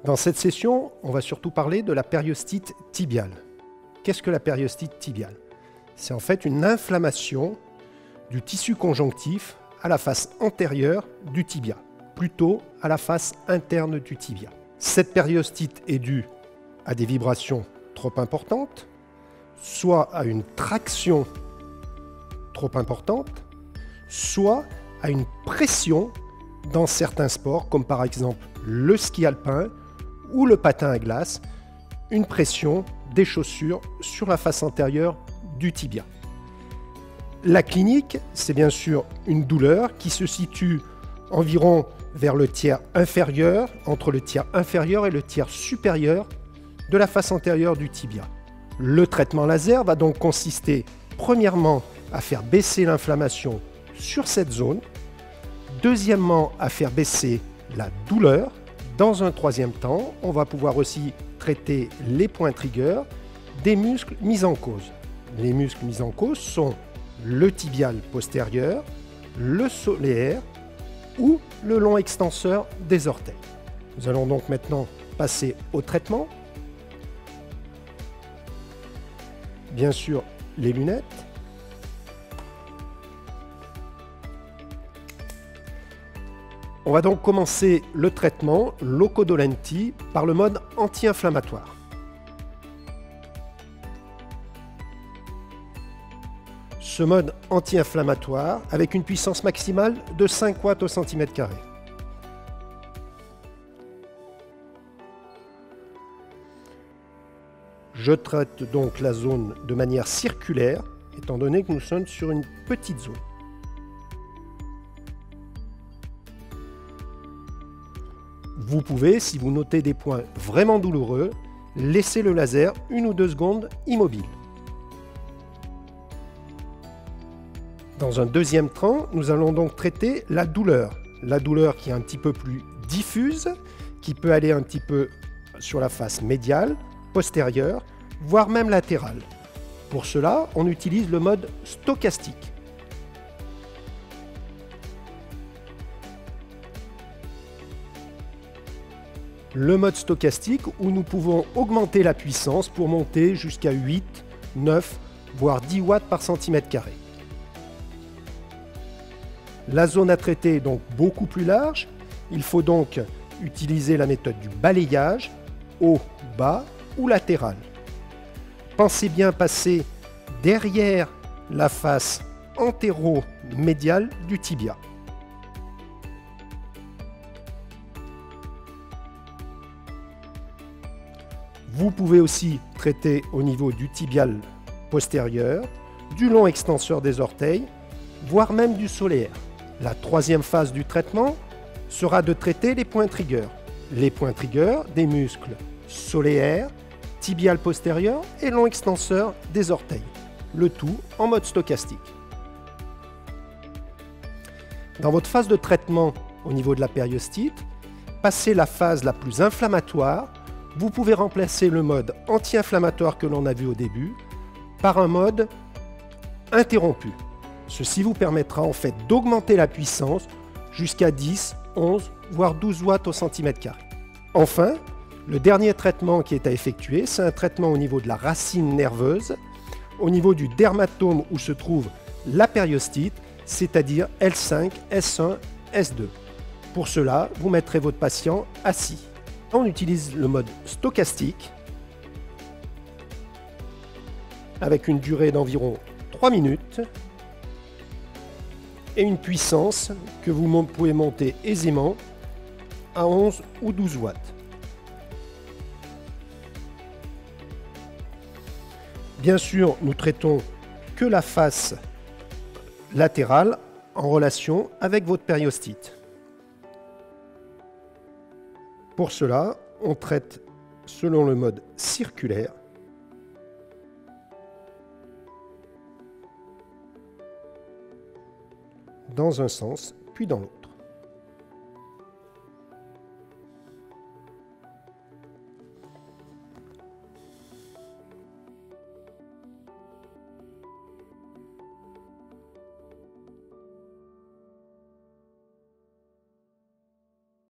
Dans cette session, on va surtout parler de la périostite tibiale. Qu'est-ce que la périostite tibiale? C'est en fait une inflammation du tissu conjonctif à la face antérieure du tibia, plutôt à la face interne du tibia. Cette périostite est due à des vibrations trop importantes, soit à une traction trop importante, soit à une pression dans certains sports, comme par exemple le ski alpin ou le patin à glace, une pression des chaussures sur la face antérieure du tibia. La clinique, c'est bien sûr une douleur qui se situe environ vers le tiers inférieur, entre le tiers inférieur et le tiers supérieur de la face antérieure du tibia. Le traitement laser va donc consister premièrement à faire baisser l'inflammation sur cette zone, deuxièmement à faire baisser la douleur. Dans un troisième temps, on va pouvoir aussi traiter les points triggers des muscles mis en cause. Les muscles mis en cause sont le tibial postérieur, le solaire ou le long extenseur des orteils. Nous allons donc maintenant passer au traitement. Bien sûr, les lunettes. On va donc commencer le traitement Loco Dolenti par le mode anti-inflammatoire. Ce mode anti-inflammatoire avec une puissance maximale de 5 watts au centimètre carré. Je traite donc la zone de manière circulaire, étant donné que nous sommes sur une petite zone. Vous pouvez, si vous notez des points vraiment douloureux, laisser le laser 1 ou 2 secondes immobile. Dans un deuxième temps, nous allons donc traiter la douleur. La douleur qui est un petit peu plus diffuse, qui peut aller un petit peu sur la face médiale, postérieure, voire même latérale. Pour cela, on utilise le mode stochastique. Le mode stochastique où nous pouvons augmenter la puissance pour monter jusqu'à 8, 9, voire 10 watts par centimètre carré. La zone à traiter est donc beaucoup plus large. Il faut donc utiliser la méthode du balayage, haut, bas ou latéral. Pensez bien passer derrière la face antéro-médiale du tibia. Vous pouvez aussi traiter au niveau du tibial postérieur, du long extenseur des orteils, voire même du solaire. La troisième phase du traitement sera de traiter les points triggers. Les points triggers des muscles solaires, tibial postérieur et long extenseur des orteils. Le tout en mode stochastique. Dans votre phase de traitement au niveau de la périostite, passez la phase la plus inflammatoire. Vous pouvez remplacer le mode anti-inflammatoire que l'on a vu au début par un mode interrompu. Ceci vous permettra en fait d'augmenter la puissance jusqu'à 10, 11, voire 12 watts au centimètre carré. Enfin, le dernier traitement qui est à effectuer, c'est un traitement au niveau de la racine nerveuse, au niveau du dermatome où se trouve la périostite, c'est-à-dire L5, S1, S2. Pour cela, vous mettrez votre patient assis. On utilise le mode stochastique avec une durée d'environ 3 minutes et une puissance que vous pouvez monter aisément à 11 ou 12 watts. Bien sûr, nous traitons que la face latérale en relation avec votre périostite. Pour cela, on traite selon le mode circulaire. Dans un sens, puis dans l'autre.